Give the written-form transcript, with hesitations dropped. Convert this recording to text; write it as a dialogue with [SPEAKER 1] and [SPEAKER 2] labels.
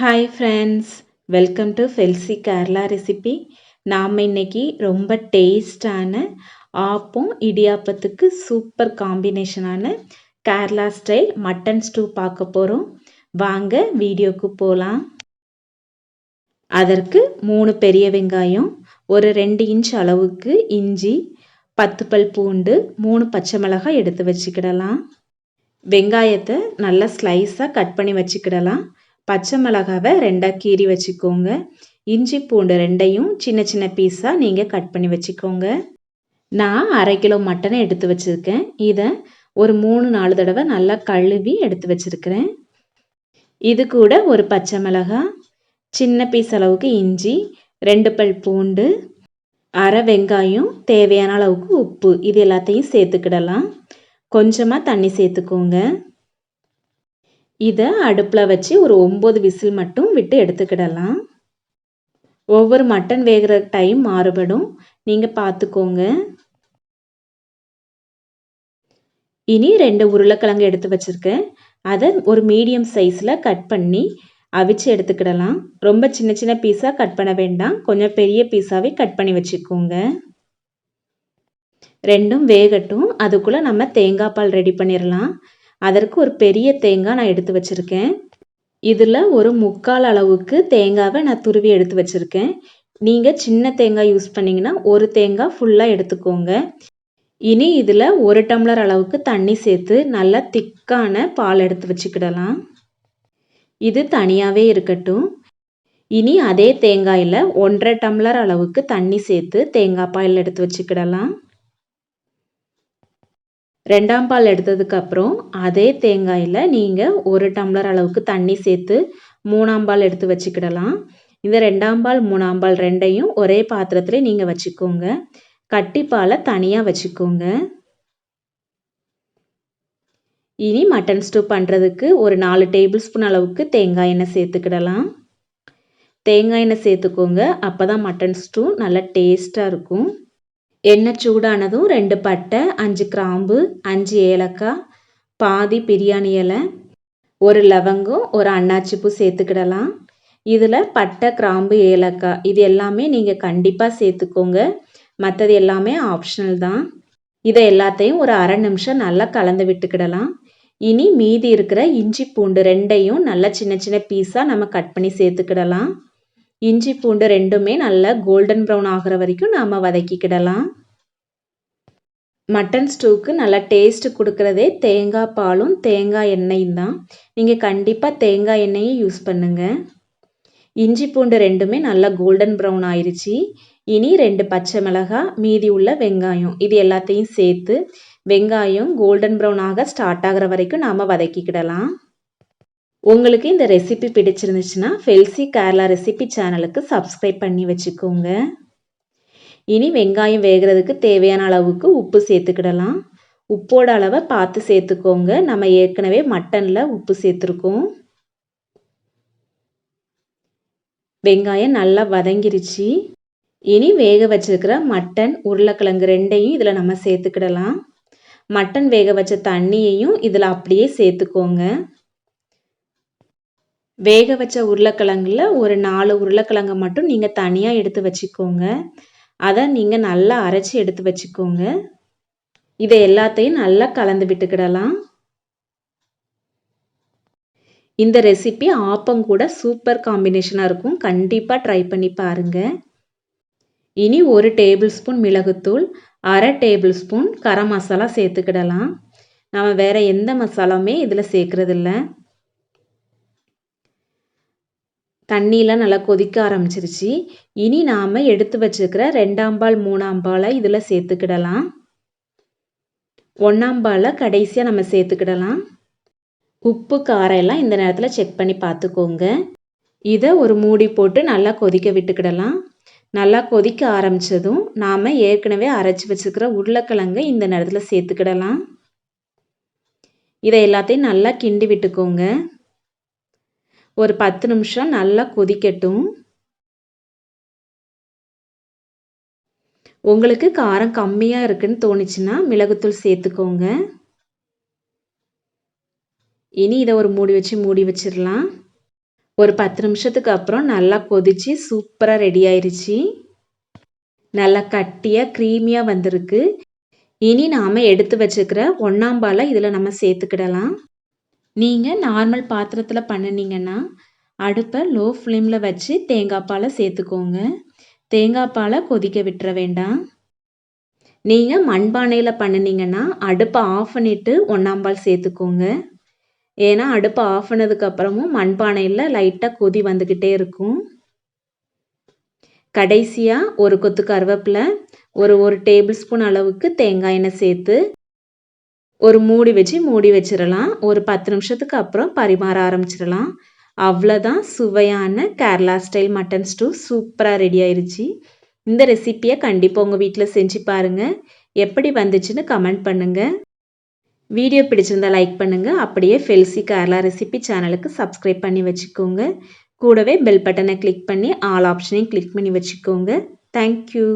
[SPEAKER 1] Hi friends, welcome to Felcy Kerala recipe. நாம் இன்னைக்கு ரொம்ப டேஸ்டான ஆப்பம் இடியாப்பத்துக்கு சூப்பர் காம்பினேஷனான கேரளா ஸ்டைல் மட்டன் ஸ்டூ பார்க்க போகிறோம். வாங்க வீடியோக்கு போகலாம். அதற்கு 3 பெரிய வெங்காயம், ஒரு 2 இன்ச் அளவுக்கு இஞ்சி, 10 பல் பூண்டு, 3 பச்சை மிளகாய் எடுத்து வச்சுக்கிடலாம். வெங்காயத்தை நல்லா ஸ்லைஸாக கட் பண்ணி வச்சுக்கிடலாம். பச்சை மிளகாவை 2ஆக கீறி வச்சுக்கோங்க. இஞ்சி பூண்டு 2ஐயும் சின்ன சின்ன பீஸாக நீங்கள் கட் பண்ணி வச்சுக்கோங்க. நான் 1/2 கிலோ மட்டனை எடுத்து வச்சுருக்கேன். இதை ஒரு 3-4 தடவை நல்லா கழுவி எடுத்து வச்சுருக்கிறேன். இது கூட ஒரு பச்சை மிளகாய், சின்ன பீஸ் அளவுக்கு இஞ்சி, 2 பல் பூண்டு, 1/2 வெங்காயம், தேவையான அளவுக்கு உப்பு, இது எல்லாத்தையும் சேர்த்துக்கிடலாம். கொஞ்சமாக தண்ணி சேர்த்துக்கோங்க. இதை அடுப்பில் வச்சு ஒரு 9 விசில் மட்டும் விட்டு எடுத்துக்கிடலாம். ஒவ்வொரு மட்டன் வேகிற டைம் மாறுபடும், நீங்கள் பார்த்துக்கோங்க. இனி 2 உருளைக்கிழங்கு எடுத்து வச்சுருக்கேன். அதை ஒரு மீடியம் சைஸில் கட் பண்ணி அவிச்சு எடுத்துக்கிடலாம். ரொம்ப சின்ன சின்ன பீஸாக கட் பண்ண வேண்டாம், கொஞ்சம் பெரிய பீஸாகவே கட் பண்ணி வச்சுக்கோங்க. 2ம் வேகட்டும். அதுக்குள்ளே நம்ம தேங்காய் பால் ரெடி பண்ணிடலாம். அதற்கு ஒரு பெரிய தேங்காய் நான் எடுத்து வச்சுருக்கேன். இதில் ஒரு 3/4 அளவுக்கு தேங்காவை நான் துருவி எடுத்து வச்சுருக்கேன். நீங்கள் சின்ன தேங்காய் யூஸ் பண்ணிங்கன்னா ஒரு தேங்காய் ஃபுல்லாக எடுத்துக்கோங்க. இனி இதில் 1 டம்ளர் அளவுக்கு தண்ணி சேர்த்து நல்லா திக்கான பால் எடுத்து வச்சுக்கிடலாம். இது தனியாகவே இருக்கட்டும். இனி அதே தேங்காயில் 1/2 டம்ளர் அளவுக்கு தண்ணி சேர்த்து தேங்காய் பால் எடுத்து வச்சுக்கிடலாம். 2ஆம் பால் எடுத்ததுக்கப்புறம் அதே தேங்காயில் நீங்கள் 1 டம்ளர் அளவுக்கு தண்ணி சேர்த்து 3ஆம் பால் எடுத்து வச்சுக்கிடலாம். இந்த 2ஆம் பால் 3ஆம் பால் 2ஐயும் ஒரே பாத்திரத்தில் நீங்கள் வச்சுக்கோங்க. கட்டிப்பாலை தனியாக வச்சுக்கோங்க. இனி மட்டன் ஸ்டூ பண்ணுறதுக்கு ஒரு 4 டேபிள் ஸ்பூன் அளவுக்கு தேங்காய் எண்ணெய் சேர்த்துக்கிடலாம். தேங்காய் எண்ணெய் சேர்த்துக்கோங்க, அப்போ தான் மட்டன் ஸ்டூ நல்லா டேஸ்ட்டாக இருக்கும். எண்ணெய் சூடானதும் 2 பட்டை, 5 கிராம்பு, 5 ஏலக்காய், பாதி பிரியாணி இலை, ஒரு லவங்கம், ஒரு அன்னாச்சி பூ சேர்த்துக்கிடலாம். இதில் பட்டை, கிராம்பு, ஏலக்காய் இது எல்லாமே நீங்கள் கண்டிப்பாக சேர்த்துக்கோங்க. மற்றது எல்லாமே ஆப்ஷனல் தான். இதை எல்லாத்தையும் ஒரு 1/2 நிமிஷம் நல்லா கலந்து விட்டுக்கிடலாம். இனி மீதி இருக்கிற இஞ்சி பூண்டு 2ஐயும் நல்லா சின்ன சின்ன பீஸாக நம்ம கட் பண்ணி சேர்த்துக்கிடலாம். இஞ்சி பூண்டு 2மே நல்லா கோல்டன் ப்ரௌன் ஆகிற வரைக்கும் நாம் வதக்கிக்கிடலாம். மட்டன் ஸ்டூக்கு நல்லா டேஸ்ட் கொடுக்குறதே தேங்காய் பாலும் தேங்காய் எண்ணெயும் தான். நீங்கள் கண்டிப்பாக தேங்காய் எண்ணெயை யூஸ் பண்ணுங்கள். இஞ்சி பூண்டு 2மே நல்லா கோல்டன் ப்ரௌன் ஆயிடுச்சு. இனி 2 பச்சை மிளகாய், மீதி உள்ள வெங்காயம் இது எல்லாத்தையும் சேர்த்து வெங்காயம் கோல்டன் ப்ரௌன் ஆக ஸ்டார்ட் ஆகிற வரைக்கும் நாம் வதக்கிக்கிடலாம். உங்களுக்கு இந்த ரெசிபி பிடிச்சிருந்துச்சுன்னா ஃபெல்சி கேரளா ரெசிபி சேனலுக்கு சப்ஸ்கிரைப் பண்ணி வச்சுக்கோங்க. இனி வெங்காயம் வேகிறதுக்கு தேவையான அளவுக்கு உப்பு சேர்த்துக்கிடலாம். உப்போட அளவை பார்த்து சேர்த்துக்கோங்க. நம்ம ஏற்கனவே மட்டனில் உப்பு சேர்த்துருக்கோம். வெங்காயம் நல்லா வதங்கிருச்சு. இனி வேக வச்சிருக்கிற மட்டன், உருளைக்கிழங்கு 2ஐயும் இதில் நம்ம சேர்த்துக்கிடலாம். மட்டன் வேக வச்ச தண்ணியையும் இதில் அப்படியே சேர்த்துக்கோங்க. வேக வச்ச உருளைக்கிழங்குல ஒரு 4 உருளைக்கிழங்கை மட்டும் நீங்கள் தனியாக எடுத்து வச்சுக்கோங்க. அதை நீங்கள் நல்லா அரைச்சி எடுத்து வச்சுக்கோங்க. இதை எல்லாத்தையும் நல்லா கலந்து விட்டுக்கிடலாம். இந்த ரெசிபி ஆப்பம் கூட சூப்பர் காம்பினேஷனாக இருக்கும், கண்டிப்பாக ட்ரை பண்ணி பாருங்கள். இனி 1 டேபிள் ஸ்பூன் மிளகுத்தூள், 1/2 டேபிள் ஸ்பூன் கரம் மசாலா சேர்த்துக்கிடலாம். நம்ம வேறு எந்த மசாலாவுமே இதில் சேர்க்குறதில்ல. தண்ணியெலாம் நல்லா கொதிக்க ஆரம்பிச்சிருச்சு. இனி நாம் எடுத்து வச்சுருக்கிற 2ஆம் பால் 3ஆம் பாலை இதில் சேர்த்துக்கிடலாம். 1ஆம் பாலை கடைசியாக நம்ம சேர்த்துக்கிடலாம். உப்பு காரம் எல்லாம் இந்த நேரத்தில் செக் பண்ணி பார்த்துக்கோங்க. இதை ஒரு மூடி போட்டு நல்லா கொதிக்க விட்டுக்கிடலாம். நல்லா கொதிக்க ஆரம்பித்ததும் நாம் ஏற்கனவே அரைச்சி வச்சுருக்கிற உருளைக்கிழங்கை இந்த நேரத்தில் சேர்த்துக்கிடலாம். இதை எல்லாத்தையும் நல்லா கிண்டி விட்டுக்கோங்க. ஒரு 10 நிமிஷம் நல்லா கொதிக்கட்டும். உங்களுக்கு காரம் கம்மியாக இருக்குன்னு தோணுச்சுன்னா மிளகுத்தூள் சேர்த்துக்கோங்க. இனி இதை ஒரு மூடி வச்சிடலாம். ஒரு 10 நிமிஷத்துக்கு அப்புறம் நல்லா கொதிச்சு சூப்பராக ரெடி ஆயிருச்சு. நல்லா கட்டியாக க்ரீமியாக வந்திருக்கு. இனி நாம் எடுத்து வச்சுக்கிற ஒண்ணாம்பாலை இதில் நம்ம சேர்த்துக்கிடலாம். நீங்கள் நார்மல் பாத்திரத்தில் பண்ணினீங்கன்னா அடுப்பை லோ ஃப்ளேமில் வச்சு தேங்காய் பாலை சேர்த்துக்கோங்க. தேங்காய் பாலை கொதிக்க விட்டுற வேண்டாம். நீங்கள் மண்பானையில் பண்ணினீங்கன்னா அடுப்பை ஆஃப் பண்ணிவிட்டு ஒண்ணாம்பால் சேர்த்துக்கோங்க. ஏன்னா அடுப்பை ஆஃப் பண்ணதுக்கப்புறமும் மண்பானையில் லைட்டாக கொதி வந்துக்கிட்டே இருக்கும். கடைசியாக ஒரு கொத்து கருவேப்பிலை, ஒரு டேபிள் ஸ்பூன் அளவுக்கு தேங்காய் எண்ணெய் சேர்த்து ஒரு மூடி வச்சு மூடி வச்சிடலாம். ஒரு 10 நிமிஷத்துக்கு அப்புறம் பரிமாற ஆரம்பிச்சிடலாம். அவ்வளோதான், சுவையான கேரளா ஸ்டைல் மட்டன் ஸ்டூ சூப்பராக ரெடி ஆயிருச்சு. இந்த ரெசிப்பியை கண்டிப்பாக உங்கள் வீட்டில் செஞ்சு பாருங்கள். எப்படி வந்துச்சுன்னு கமெண்ட் பண்ணுங்கள். வீடியோ பிடிச்சிருந்தா லைக் பண்ணுங்கள். அப்படியே ஃபெல்சி கேரளா ரெசிபி சேனலுக்கு சப்ஸ்கிரைப் பண்ணி வச்சுக்கோங்க. கூடவே பெல் பட்டனை கிளிக் பண்ணி ஆல் ஆப்ஷனையும் கிளிக் பண்ணி வச்சுக்கோங்க. தேங்க்யூ.